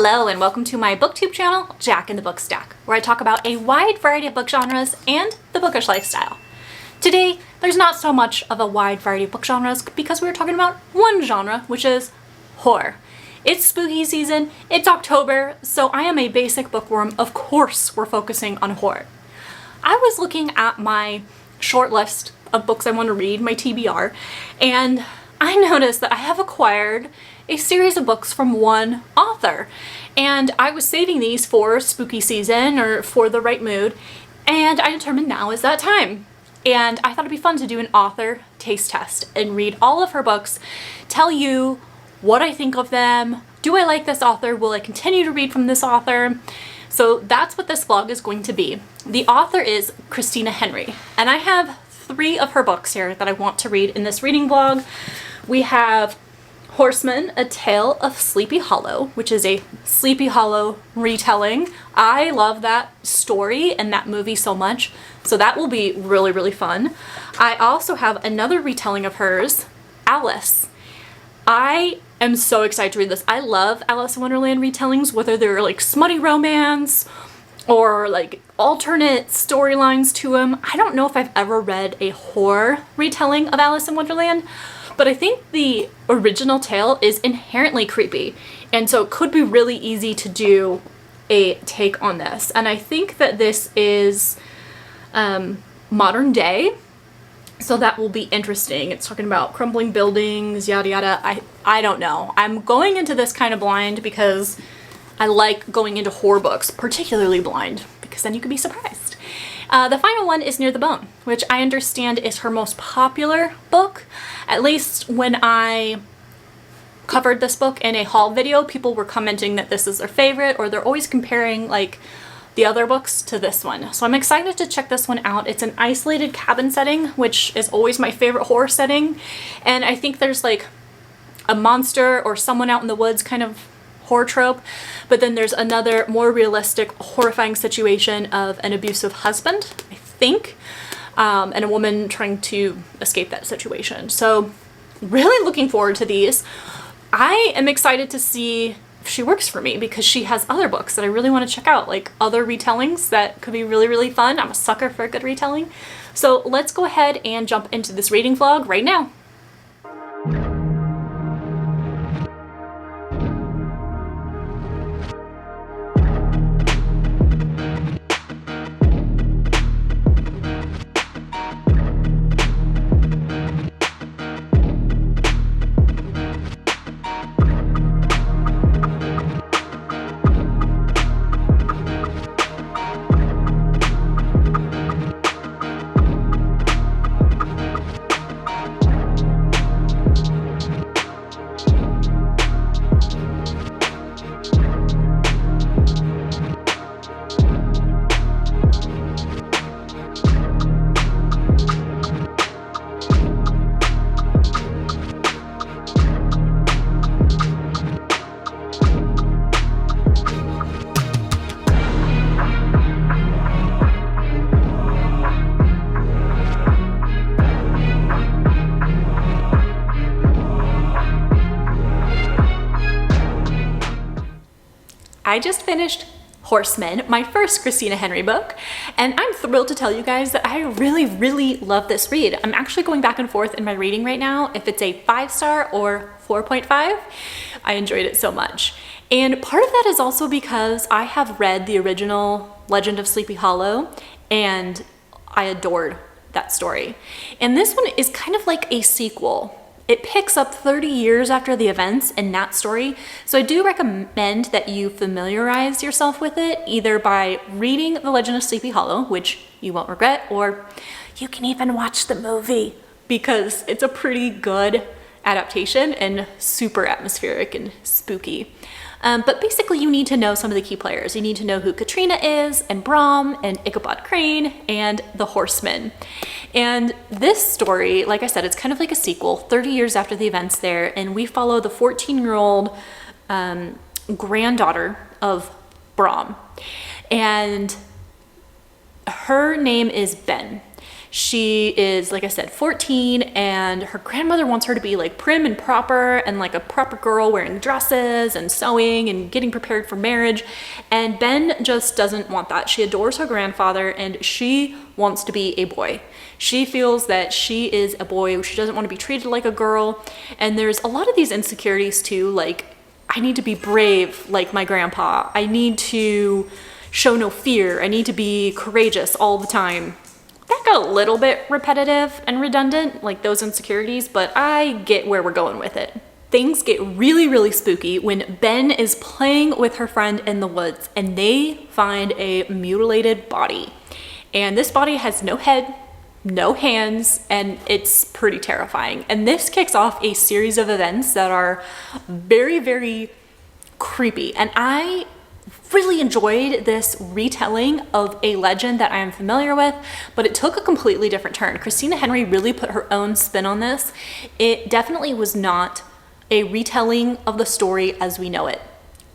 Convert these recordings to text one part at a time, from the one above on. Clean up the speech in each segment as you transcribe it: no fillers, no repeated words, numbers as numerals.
Hello and welcome to my BookTube channel, Jack in the Book Stack, where I talk about a wide variety of book genres and the bookish lifestyle. Today, there's not so much of a wide variety of book genres because we're talking about one genre, which is horror. It's spooky season, it's October, so I am a basic bookworm. Of course we're focusing on horror. I was looking at my short list of books I want to read, my TBR, and I noticed that I have acquired a series of books from one author. And I was saving these for spooky season or for the right mood, and I determined now is that time. And I thought it'd be fun to do an author taste test and read all of her books, tell you what I think of them. Do I like this author? Will I continue to read from this author? So that's what this vlog is going to be. The author is Christina Henry, and I have 3 of her books here that I want to read in this reading vlog. We have Horsemen, A Tale of Sleepy Hollow, which is a Sleepy Hollow retelling. I love that story and that movie so much, so that will be really, really fun. I also have another retelling of hers, Alice. I am so excited to read this. I love Alice in Wonderland retellings, whether they're like smutty romance or like alternate storylines to them. I don't know if I've ever read a horror retelling of Alice in Wonderland, but I think the original tale is inherently creepy, and so it could be really easy to do a take on this. And I think that this is modern day, so that will be interesting. It's talking about crumbling buildings, yada yada. I don't know. I'm going into this kind of blind because I like going into horror books, particularly blind, because then you can be surprised. The final one is Near the Bone, which I understand is her most popular book. At least when I covered this book in a haul video, people were commenting that this is their favorite, or they're always comparing like the other books to this one. So I'm excited to check this one out. It's an isolated cabin setting, which is always my favorite horror setting. And I think there's like a monster or someone out in the woods kind of horror trope, but then there's another more realistic, horrifying situation of an abusive husband, I think, and a woman trying to escape that situation. So really looking forward to these. I am excited to see if she works for me because she has other books that I really want to check out, like other retellings that could be really, really fun. I'm a sucker for a good retelling. So let's go ahead and jump into this reading vlog right now. I just finished Horsemen, my first Christina Henry book, and I'm thrilled to tell you guys that I really, really love this read. I'm actually going back and forth in my reading right now if it's a 5-star or 4.5. I enjoyed it so much. And part of that is also because I have read the original Legend of Sleepy Hollow, and I adored that story. And this one is kind of like a sequel. It picks up 30 years after the events in that story, so I do recommend that you familiarize yourself with it, either by reading The Legend of Sleepy Hollow, which you won't regret, or you can even watch the movie, because it's a pretty good adaptation and super atmospheric and spooky. But basically you need to know some of the key players. You need to know who Katrina is, and Brom, and Ichabod Crane, and the Horsemen. And this story, like I said, it's kind of like a sequel, 30 years after the events there, and we follow the 14-year-old granddaughter of Brom. And her name is Ben. She is, like I said, 14, and her grandmother wants her to be like prim and proper and like a proper girl, wearing dresses and sewing and getting prepared for marriage. And Ben just doesn't want that. She adores her grandfather and she wants to be a boy. She feels that she is a boy. She doesn't want to be treated like a girl. And there's a lot of these insecurities too, like, I need to be brave like my grandpa. I need to show no fear. I need to be courageous all the time. That got a little bit repetitive and redundant, like those insecurities, but I get where we're going with it. Things get really, really spooky when Ben is playing with her friend in the woods and they find a mutilated body. And this body has no head, no hands, and it's pretty terrifying. And this kicks off a series of events that are very, very creepy. And I really enjoyed this retelling of a legend that I am familiar with, but it took a completely different turn. Christina Henry really put her own spin on this. It definitely was not a retelling of the story as we know it.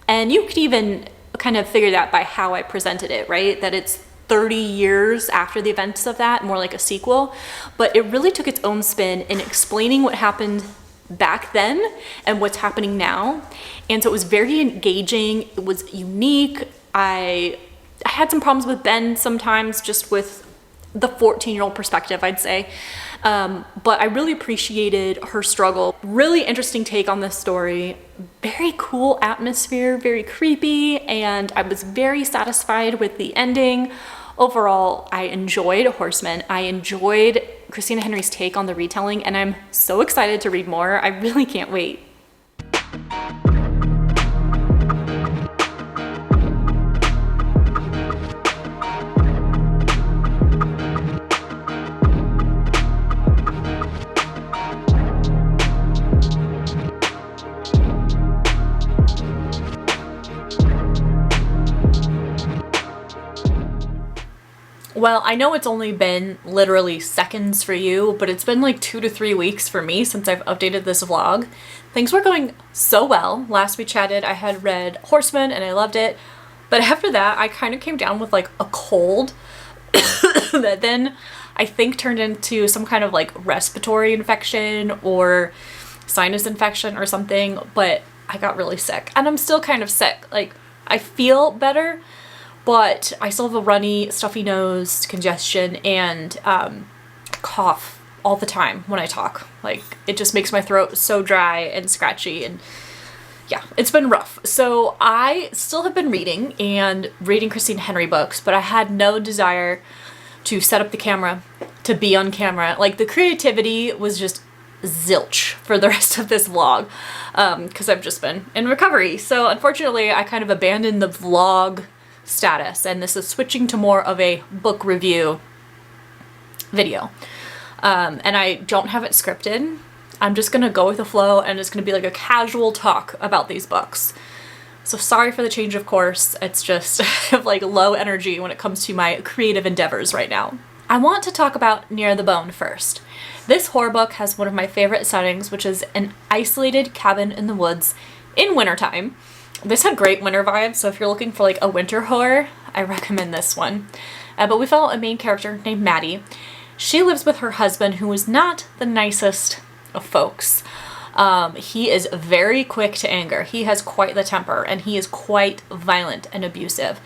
And you could even kind of figure that by how I presented it, right? That it's 30 years after the events of that, more like a sequel. But it really took its own spin in explaining what happened back then and what's happening now. And so it was very engaging. It was unique. I had some problems with Ben sometimes, just with the 14-year-old perspective, I'd say. But I really appreciated her struggle. Really interesting take on this story. Very cool atmosphere, very creepy, and I was very satisfied with the ending. Overall, I enjoyed Horsemen. I enjoyed Christina Henry's take on the retelling, and I'm so excited to read more. I really can't wait. Well, I know it's only been literally seconds for you, but it's been like 2 to 3 weeks for me since I've updated this vlog. Things were going so well. Last we chatted, I had read Horsemen and I loved it. But after that, I kind of came down with like a cold that then I think turned into some kind of like respiratory infection or sinus infection or something. But I got really sick and I'm still kind of sick. Like, I feel better, but I still have a runny, stuffy nose, congestion, and cough all the time when I talk. Like, it just makes my throat so dry and scratchy, and yeah, it's been rough. So I still have been reading Christina Henry books, but I had no desire to set up the camera, to be on camera. Like, the creativity was just zilch for the rest of this vlog, because I've just been in recovery. So unfortunately, I kind of abandoned the vlog status, and this is switching to more of a book review video. And I don't have it scripted. I'm just gonna go with the flow, and it's gonna be like a casual talk about these books. So sorry for the change of course. It's just I have like low energy when it comes to my creative endeavors right now. I want to talk about Near the Bone first. This horror book has one of my favorite settings, which is an isolated cabin in the woods in wintertime. This had great winter vibes, so if you're looking for like a winter horror, I recommend this one. But we follow a main character named Maddie. She lives with her husband, who is not the nicest of folks. He is very quick to anger. He has quite the temper, and he is quite violent and abusive.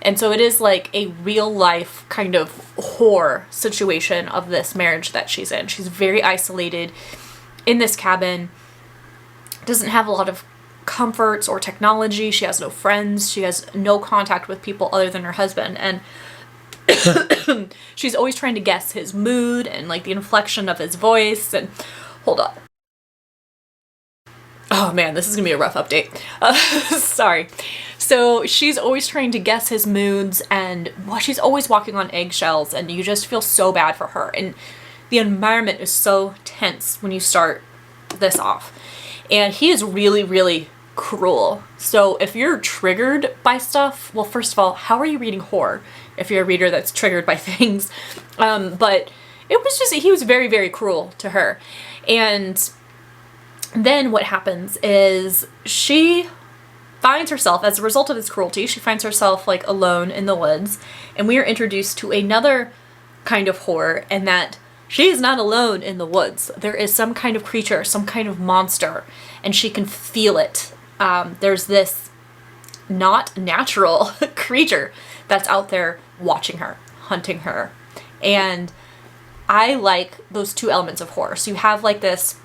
And so it is like a real life kind of horror situation of this marriage that she's in. She's very isolated in this cabin, doesn't have a lot of comforts or technology. She has no friends. She has no contact with people other than her husband. And she's always trying to guess his mood and like the inflection of his voice. And hold up. Oh man, this is gonna be a rough update. Sorry. So she's always trying to guess his moods, and she's always walking on eggshells, and you just feel so bad for her. And the environment is so tense when you start this off. And he is really, really cruel. So if you're triggered by stuff, well, first of all, how are you reading horror if you're a reader that's triggered by things? But it was just, he was very, very cruel to her. And then what happens is she finds herself, as a result of this cruelty, she finds herself like alone in the woods, and we are introduced to another kind of horror, and that she is not alone in the woods. There is some kind of creature, some kind of monster, and she can feel it. There's this not natural creature that's out there watching her, hunting her. And I like those two elements of horror. So you have like this,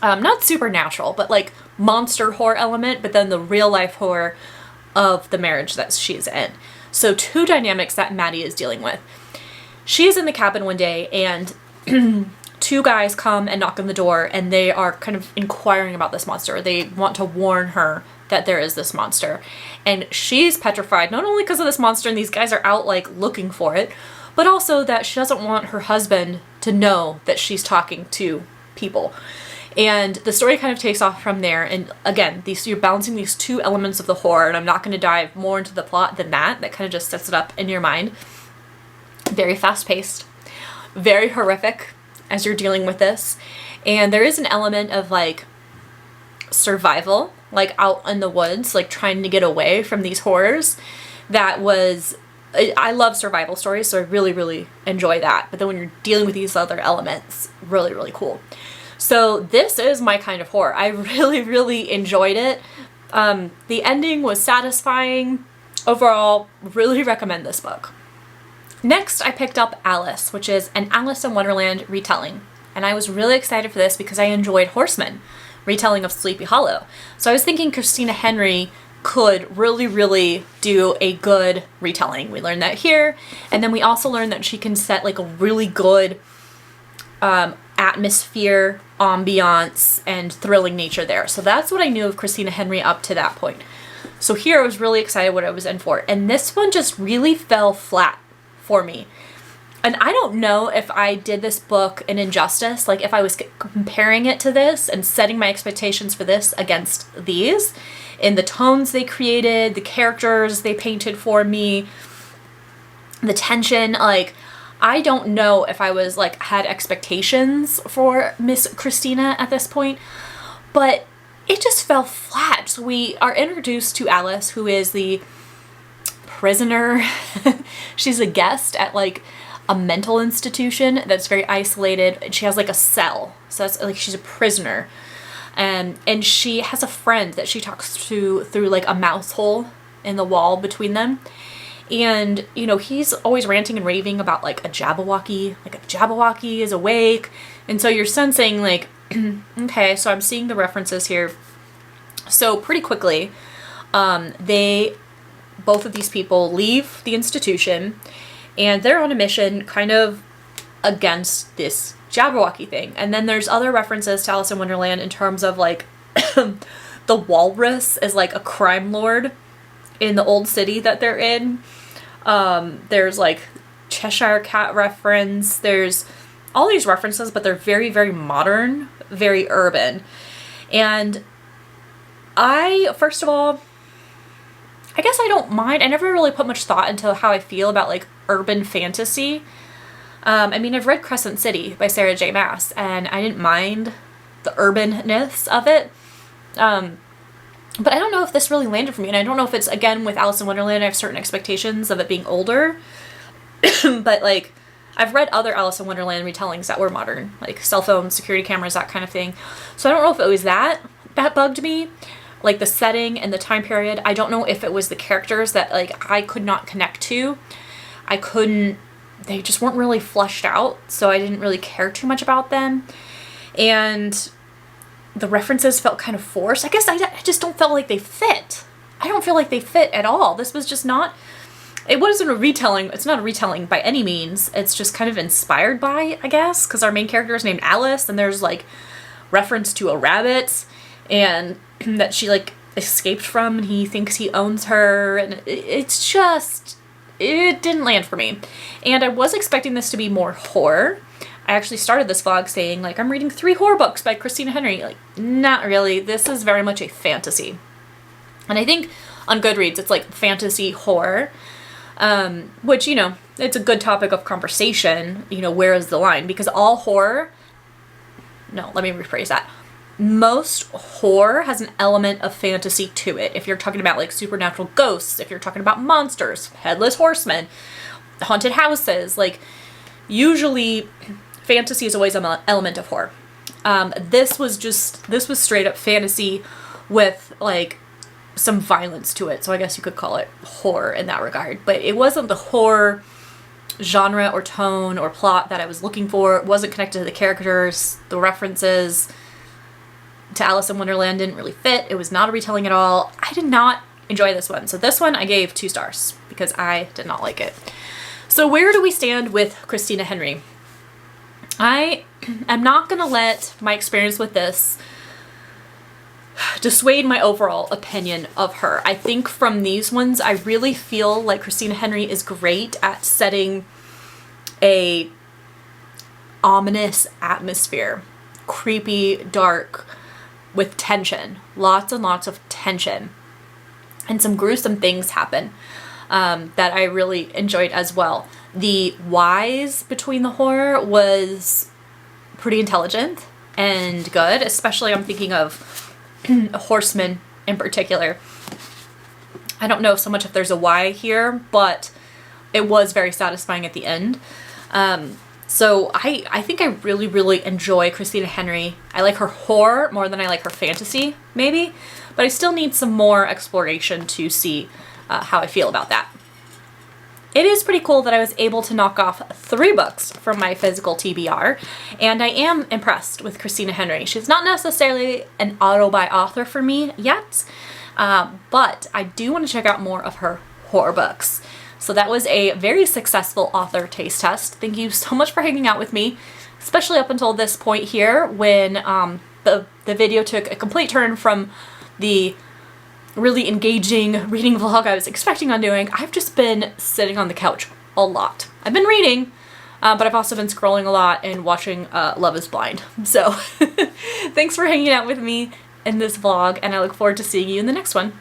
not supernatural, but like monster horror element, but then the real life horror of the marriage that she's in. So two dynamics that Maddie is dealing with. She's in the cabin one day and two guys come and knock on the door, and they are kind of inquiring about this monster. They want to warn her that there is this monster. And she's petrified, not only because of this monster and these guys are out like looking for it, but also that she doesn't want her husband to know that she's talking to people. And the story kind of takes off from there. And again, you're balancing these two elements of the horror, and I'm not going to dive more into the plot than that. That kind of just sets it up in your mind. Very fast-paced, very horrific as you're dealing with this. And there is an element of like survival, like out in the woods, like trying to get away from these horrors. I love survival stories, so I really, really enjoy that. But then when you're dealing with these other elements, really, really cool. So this is my kind of horror. I really, really enjoyed it. The ending was satisfying. Overall, really recommend this book. Next, I picked up Alice, which is an Alice in Wonderland retelling. And I was really excited for this because I enjoyed Horsemen, retelling of Sleepy Hollow. So I was thinking Christina Henry could really, really do a good retelling. We learned that here. And then we also learned that she can set like a really good atmosphere, ambiance, and thrilling nature there. So that's what I knew of Christina Henry up to that point. So here I was really excited what I was in for. And this one just really fell flat for me. And I don't know if I did this book an injustice, like if I was comparing it to this and setting my expectations for this against these, in the tones they created, the characters they painted for me, the tension, like I don't know if I was like had expectations for Miss Christina at this point, but it just fell flat. So we are introduced to Alice, who is the prisoner. She's a guest at like a mental institution that's very isolated. She has like a cell, so that's like she's a prisoner, and she has a friend that she talks to through like a mouse hole in the wall between them. And you know, he's always ranting and raving about like a Jabberwocky, like a Jabberwocky is awake. And so you're sensing like okay, so I'm seeing the references here. So pretty quickly both of these people leave the institution, and they're on a mission kind of against this Jabberwocky thing. And then there's other references to Alice in Wonderland in terms of like the walrus is like a crime lord in the old city that they're in. There's like Cheshire Cat reference. There's all these references, but they're very, very modern, very urban. And first of all, I guess I don't mind. I never really put much thought into how I feel about like urban fantasy. I mean, I've read Crescent City by Sarah J. Maas, and I didn't mind the urbanness of it. But I don't know if this really landed for me, and I don't know if it's, again, with Alice in Wonderland, I have certain expectations of it being older. But like, I've read other Alice in Wonderland retellings that were modern, like cell phones, security cameras, that kind of thing. So I don't know if it was that bugged me. Like the setting and the time period. I don't know if it was the characters that like I could not connect to. They just weren't really fleshed out, so I didn't really care too much about them. And the references felt kind of forced. I guess I just don't feel like they fit. I don't feel like they fit at all. This was just not, it wasn't a retelling. It's not a retelling by any means. It's just kind of inspired by, I guess, because our main character is named Alice, and there's like reference to a rabbit and that she like escaped from, and he thinks he owns her, and it's just, it didn't land for me. And I was expecting this to be more horror. I actually started this vlog saying like I'm reading 3 horror books by Christina Henry. Like, not really. This is very much a fantasy. And I think on GoodReads it's like fantasy horror, which, you know, it's a good topic of conversation. You know, where is the line? Because all horror, no, let me rephrase that. Most horror has an element of fantasy to it. If you're talking about like supernatural ghosts, if you're talking about monsters, headless horsemen, haunted houses. Like, usually fantasy is always an element of horror. This was straight up fantasy with like some violence to it. So I guess you could call it horror in that regard, but it wasn't the horror genre or tone or plot that I was looking for. It wasn't connected to the characters. The references to Alice in Wonderland didn't really fit. It was not a retelling at all. I did not enjoy this one. So this one I gave 2 stars because I did not like it. So where do we stand with Christina Henry? I am not gonna let my experience with this dissuade my overall opinion of her. I think from these ones, I really feel like Christina Henry is great at setting a ominous atmosphere. Creepy, dark, with tension. Lots and lots of tension. And some gruesome things happen that I really enjoyed as well. The whys between the horror was pretty intelligent and good, especially I'm thinking of Horsemen in particular. I don't know so much if there's a why here, but it was very satisfying at the end. So I think I really, really enjoy Christina Henry. I like her horror more than I like her fantasy, maybe, but I still need some more exploration to see how I feel about that. It is pretty cool that I was able to knock off 3 books from my physical TBR, and I am impressed with Christina Henry. She's not necessarily an auto-buy-author for me yet, but I do want to check out more of her horror books. So that was a very successful author taste test. Thank you so much for hanging out with me, especially up until this point here when the video took a complete turn from the really engaging reading vlog I was expecting on doing. I've just been sitting on the couch a lot. I've been reading, but I've also been scrolling a lot and watching Love is Blind. So thanks for hanging out with me in this vlog, and I look forward to seeing you in the next one.